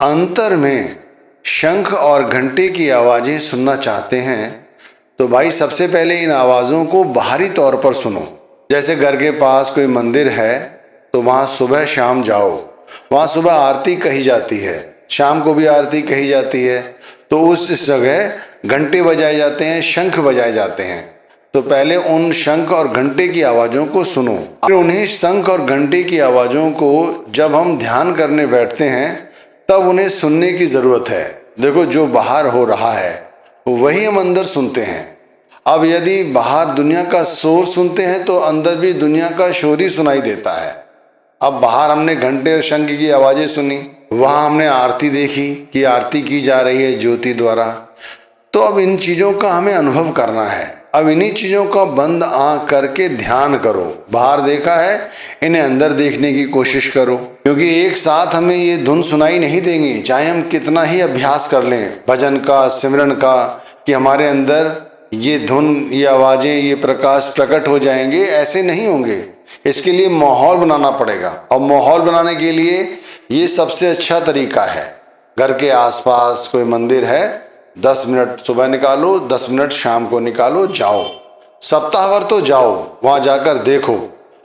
अंतर में शंख और घंटे की आवाजें सुनना चाहते हैं तो भाई सबसे पहले इन आवाज़ों को बाहरी तौर पर सुनो। जैसे घर के पास कोई मंदिर है तो वहाँ सुबह शाम जाओ, वहाँ सुबह आरती कही जाती है, शाम को भी आरती कही जाती है, तो उस जगह घंटे बजाए जाते हैं, शंख बजाए जाते हैं। तो पहले उन शंख और घंटे की आवाज़ों को सुनो। फिर उन्हीं शंख और घंटे की आवाज़ों को जब हम ध्यान करने बैठते हैं तब उन्हें सुनने की ज़रूरत है। देखो, जो बाहर हो रहा है वही हम अंदर सुनते हैं। अब यदि बाहर दुनिया का शोर सुनते हैं तो अंदर भी दुनिया का शोर ही सुनाई देता है। अब बाहर हमने घंटे और शंख की आवाज़ें सुनी, वहाँ हमने आरती देखी कि आरती की जा रही है ज्योति द्वारा। तो अब इन चीज़ों का हमें अनुभव करना है। अब इन्हीं चीज़ों का बंद आँख करके ध्यान करो। बाहर देखा है, इन्हें अंदर देखने की कोशिश करो, क्योंकि एक साथ हमें ये धुन सुनाई नहीं देंगी, चाहे हम कितना ही अभ्यास कर लें भजन का, सिमरन का, कि हमारे अंदर ये धुन, ये आवाज़ें, ये प्रकाश प्रकट हो जाएंगे। ऐसे नहीं होंगे। इसके लिए माहौल बनाना पड़ेगा, और माहौल बनाने के लिए ये सबसे अच्छा तरीका है। घर के आसपास कोई मंदिर है, 10 मिनट सुबह निकालो, 10 मिनट शाम को निकालो, जाओ, सप्ताह भर तो जाओ, वहाँ जाकर देखो,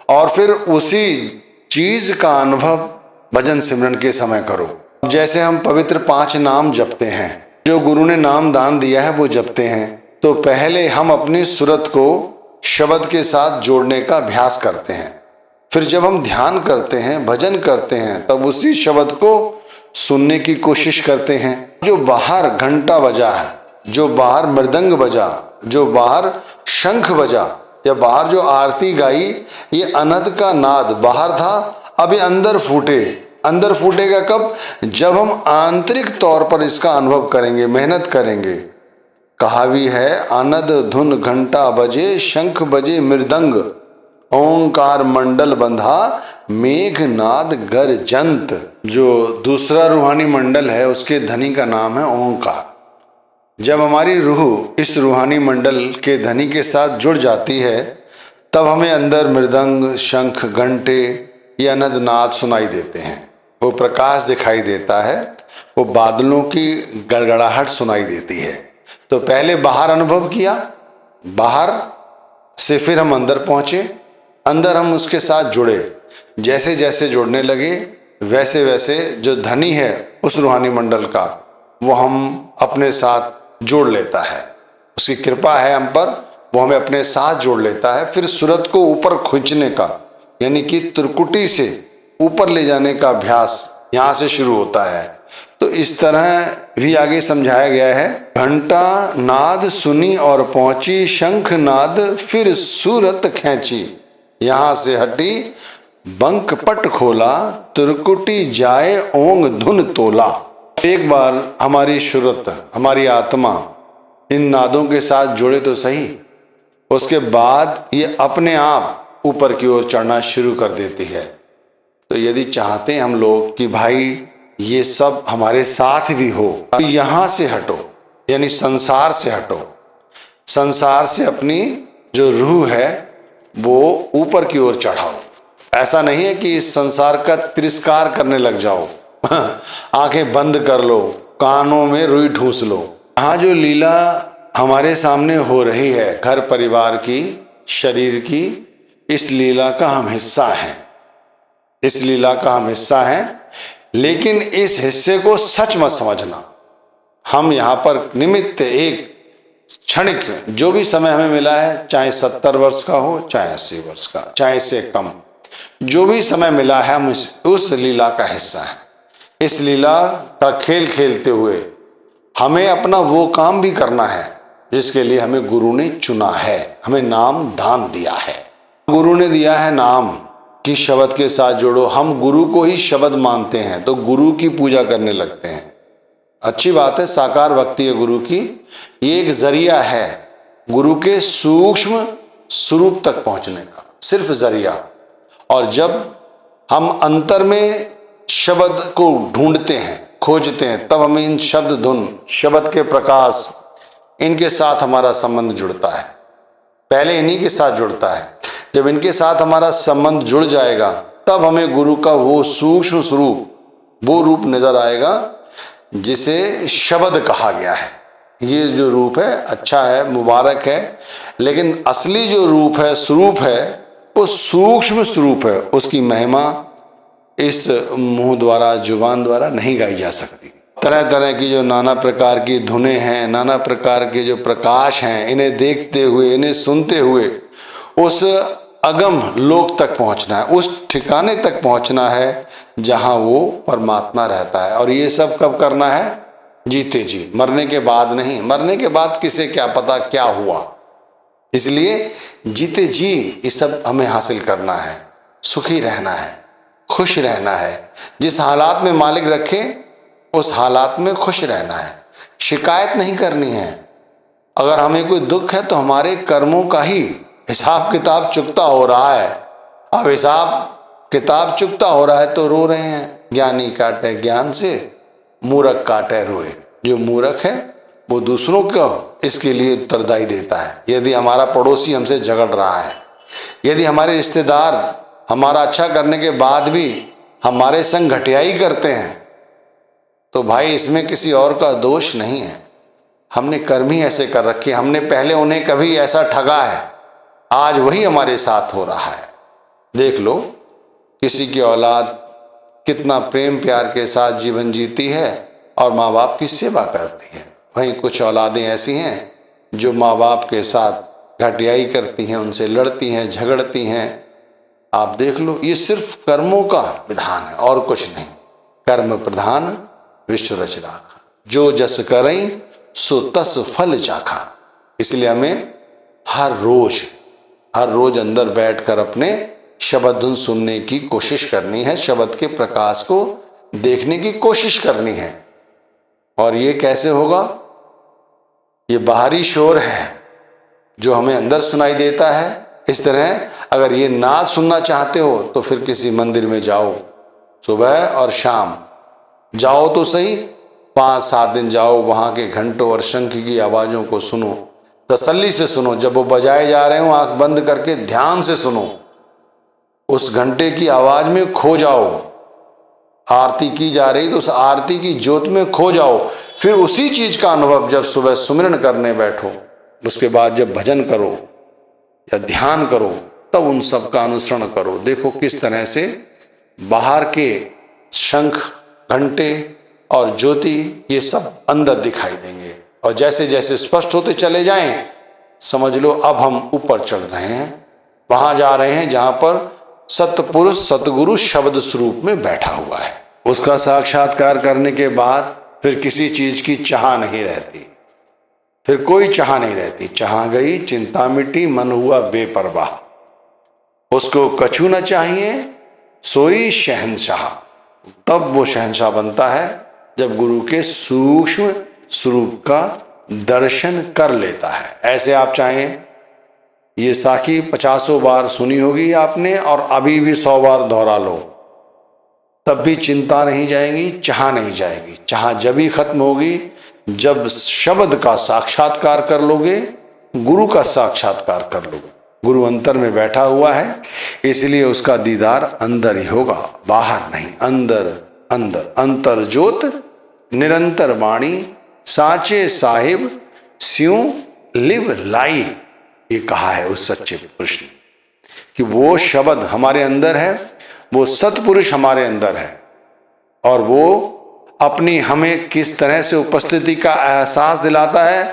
और फिर उसी चीज़ का अनुभव भजन सिमरन के समय करो। जैसे हम पवित्र 5 नाम जपते हैं, जो गुरु ने नाम दान दिया है वो जपते हैं, तो पहले हम अपनी सुरत को शब्द के साथ जोड़ने का अभ्यास करते हैं। फिर जब हम ध्यान करते हैं, भजन करते हैं, तब उसी शब्द को सुनने की कोशिश करते हैं। जो बाहर घंटा बजा है, जो बाहर मृदंग बजा, जो बाहर शंख बजा, या बाहर जो आरती गाई, ये अनहद का नाद बाहर था, अभी अंदर फूटे। अंदर फूटेगा कब? जब हम आंतरिक तौर पर इसका अनुभव करेंगे, मेहनत करेंगे। कहा भी है, अनद धुन घंटा बजे, शंख बजे मृदंग, ओंकार मंडल बंधा, मेघनाद गर्जंत। जो दूसरा रूहानी मंडल है उसके धनी का नाम है ओंकार। जब हमारी रूह इस रूहानी मंडल के धनी के साथ जुड़ जाती है तब हमें अंदर मृदंग, शंख, घंटे, ये अनद नाद सुनाई देते हैं, वो प्रकाश दिखाई देता है, वो बादलों की गड़गड़ाहट सुनाई देती है। तो पहले बाहर अनुभव किया, बाहर से फिर हम अंदर पहुँचे, अंदर हम उसके साथ जुड़े। जैसे जैसे जुड़ने लगे वैसे वैसे जो धनी है उस रूहानी मंडल का, वो हम अपने साथ जोड़ लेता है। उसकी कृपा है हम पर, वो हमें अपने साथ जोड़ लेता है। फिर सूरत को ऊपर खींचने का, यानी कि त्रिकुटी से ऊपर ले जाने का अभ्यास यहाँ से शुरू होता है। तो इस तरह भी आगे समझाया गया है। घंटा नाद सुनी और पहुंची, शंख नाद फिर सूरत खींची, यहाँ से हटी बंक पट खोला, त्रिकुटी जाए ओंग धुन तोला। एक बार हमारी सूरत, हमारी आत्मा इन नादों के साथ जुड़े तो सही, उसके बाद ये अपने आप ऊपर की ओर चढ़ना शुरू कर देती है। तो यदि चाहते हैं हम लोग कि भाई ये सब हमारे साथ भी हो, तो यहाँ से हटो, यानी संसार से हटो, संसार से अपनी जो रूह है वो ऊपर की ओर चढ़ाओ। ऐसा नहीं है कि इस संसार का तिरस्कार करने लग जाओ, आंखें बंद कर लो, कानों में रुई ठूस लो। यहाँ जो लीला हमारे सामने हो रही है, घर परिवार की, शरीर की, इस लीला का हम हिस्सा हैं, इस लीला का हम हिस्सा हैं। लेकिन इस हिस्से को सच मत समझना। हम यहाँ पर निमित्त, एक क्षणिक जो भी समय हमें मिला है, चाहे 70 वर्ष का हो, चाहे 80 वर्ष का, चाहे इससे कम, जो भी समय मिला है, हम उस लीला का हिस्सा है। इस लीला का खेल खेलते हुए हमें अपना वो काम भी करना है जिसके लिए हमें गुरु ने चुना है, हमें नाम दान दिया है। गुरु ने दिया है नाम कि शब्द के साथ जोड़ो। हम गुरु को ही शब्द मानते हैं तो गुरु की पूजा करने लगते हैं। अच्छी बात है, साकार भक्ति है गुरु की, ये एक जरिया है गुरु के सूक्ष्म स्वरूप तक पहुंचने का, सिर्फ जरिया। और जब हम अंतर में शब्द को ढूंढते हैं, खोजते हैं, तब हमें इन शब्द धुन, शब्द के प्रकाश, इनके साथ हमारा संबंध जुड़ता है। पहले इन्हीं के साथ जुड़ता है। जब इनके साथ हमारा संबंध जुड़ जाएगा तब हमें गुरु का वो सूक्ष्म स्वरूप, वो रूप नजर आएगा जिसे शब्द कहा गया है। ये जो रूप है अच्छा है, मुबारक है, लेकिन असली जो रूप है, स्वरूप है, वो सूक्ष्म स्वरूप है। उसकी महिमा इस मुंह द्वारा, जुबान द्वारा नहीं गाई जा सकती। तरह तरह की जो नाना प्रकार की धुनें हैं, नाना प्रकार के जो प्रकाश हैं, इन्हें देखते हुए, इन्हें सुनते हुए उस अगम लोक तक पहुंचना है, उस ठिकाने तक पहुंचना है जहां वो परमात्मा रहता है। और ये सब कब करना है? जीते जी, मरने के बाद नहीं। मरने के बाद किसे क्या पता क्या हुआ, इसलिए जीते जी ये सब हमें हासिल करना है। सुखी रहना है, खुश रहना है। जिस हालात में मालिक रखे उस हालात में खुश रहना है, शिकायत नहीं करनी है। अगर हमें कोई दुख है तो हमारे कर्मों का ही हिसाब किताब चुकता हो रहा है। अब हिसाब किताब चुकता हो रहा है तो रो रहे हैं। ज्ञानी काटे ज्ञान से, मूर्ख काटे रोए। जो मूर्ख है वो दूसरों को इसके लिए उत्तरदायी देता है। यदि हमारा पड़ोसी हमसे झगड़ रहा है, यदि हमारे रिश्तेदार हमारा अच्छा करने के बाद भी हमारे संग घटियाई करते हैं, तो भाई इसमें किसी और का दोष नहीं है। हमने कर्म ही ऐसे कर रखे, हमने पहले उन्हें कभी ऐसा ठगा है, आज वही हमारे साथ हो रहा है। देख लो किसी की औलाद कितना प्रेम प्यार के साथ जीवन जीती है और माँ बाप की सेवा करती है। वहीं कुछ औलादें ऐसी हैं जो माँ बाप के साथ घटियाई करती हैं, उनसे लड़ती हैं, झगड़ती हैं। आप देख लो, ये सिर्फ कर्मों का विधान है और कुछ नहीं। कर्म प्रधान विश्व रच राखा, जो जस करई सो तस फल चाखा। इसलिए हमें हर रोज अंदर बैठकर अपने शब्द धुन सुनने की कोशिश करनी है, शब्द के प्रकाश को देखने की कोशिश करनी है। और ये कैसे होगा? ये बाहरी शोर है जो हमें अंदर सुनाई देता है। इस तरह अगर ये नाद सुनना चाहते हो तो फिर किसी मंदिर में जाओ, सुबह और शाम जाओ तो सही, 5-7 दिन जाओ, वहां के घंटों और शंख की आवाजों को सुनो, तसल्ली से सुनो। जब वो बजाए जा रहे हो आंख बंद करके ध्यान से सुनो, उस घंटे की आवाज में खो जाओ। आरती की जा रही तो उस आरती की ज्योत में खो जाओ। फिर उसी चीज का अनुभव जब सुबह सुमिरन करने बैठो, उसके बाद जब भजन करो या ध्यान करो, तब उन सब का अनुसरण करो। देखो किस तरह से बाहर के शंख, घंटे और ज्योति ये सब अंदर दिखाई देंगे। और जैसे जैसे स्पष्ट होते चले जाएं, समझ लो अब हम ऊपर चढ़ रहे हैं, वहां जा रहे हैं जहां पर सतपुरुष सतगुरु शब्द स्वरूप में बैठा हुआ है। उसका साक्षात्कार करने के बाद फिर किसी चीज की चाह नहीं रहती, फिर कोई चाह नहीं रहती। चाह गई चिंता मिटी, मन हुआ बेपरवाह। उसको कछु न चाहिए सोई शहंशाह। तब वो शहंशाह बनता है जब गुरु के सूक्ष्म स्वरूप का दर्शन कर लेता है। ऐसे आप चाहें, ये साखी 50 बार सुनी होगी आपने और अभी भी 100 बार दोहरा लो, तब भी चिंता नहीं जाएगी, चाह नहीं जाएगी। चाह जब ही खत्म होगी जब शब्द का साक्षात्कार कर लोगे, गुरु का साक्षात्कार कर लोगे। गुरु अंतर में बैठा हुआ है, इसलिए उसका दीदार अंदर ही होगा, बाहर नहीं। अंदर अंदर अंतर ज्योत निरंतर वाणी, साचे साहिब स्यों लिव लाई। ये कहा है उस सच्चे पुरुष ने कि वो शब्द हमारे अंदर है, वो सतपुरुष हमारे अंदर है, और वो अपनी हमें किस तरह से उपस्थिति का एहसास दिलाता है?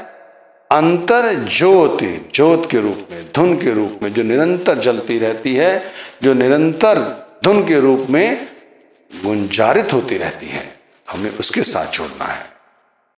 अंतर ज्योति, ज्योत के रूप में, धुन के रूप में, जो निरंतर जलती रहती है, जो निरंतर धुन के रूप में गुंजारित होती रहती है। हमें उसके साथ जुड़ना है।